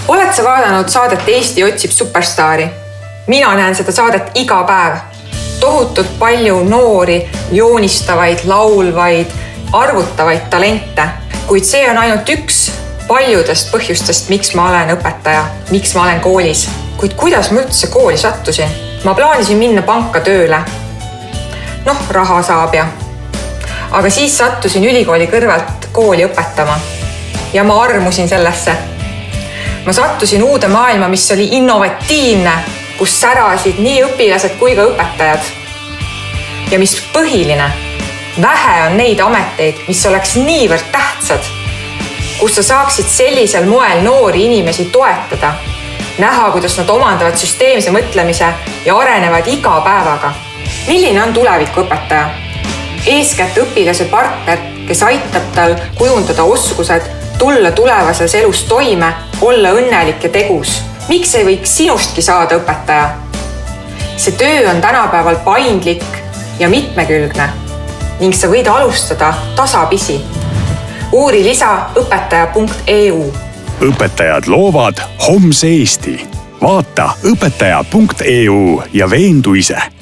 Oled sa vaadanud saadet Eesti otsib superstaari? Mina näen seda saadet iga päev. Tohutult palju noori, joonistavaid, laulvaid, arvutavaid talente. Kuid see on ainult üks paljudest põhjustest, miks ma olen õpetaja, miks ma olen koolis. Kuid kuidas ma üldse kooli sattusin? Ma plaanisin minna panka tööle. Raha saab ja. Aga siis sattusin ülikooli kõrvalt kooli õpetama. Ja ma armusin sellesse. Ma sattusin uude maailma, mis oli innovatiivne, kus särasid nii õpilased kui ka õpetajad. Ja mis põhiline, vähe on neid ameteid, mis oleks niivõrd tähtsad, kus sa saaksid sellisel moel noori inimesi toetada, näha, kuidas nad omandavad süsteemse mõtlemise ja arenevad iga päevaga. Milline on tuleviku õpetaja? Eeskätt õpilase partner, kes aitab tal kujundada oskused, tulla tulevases elus toime, olla õnnelik ja tegus. Miks ei võiks sinustki saada õpetaja? See töö on tänapäeval paindlik ja mitmekülgne ning sa võid alustada tasapisi. Uuri lisa õpetaja.eu. Õpetajad loovad homse Eesti. Vaata õpetaja.eu ja veendu ise.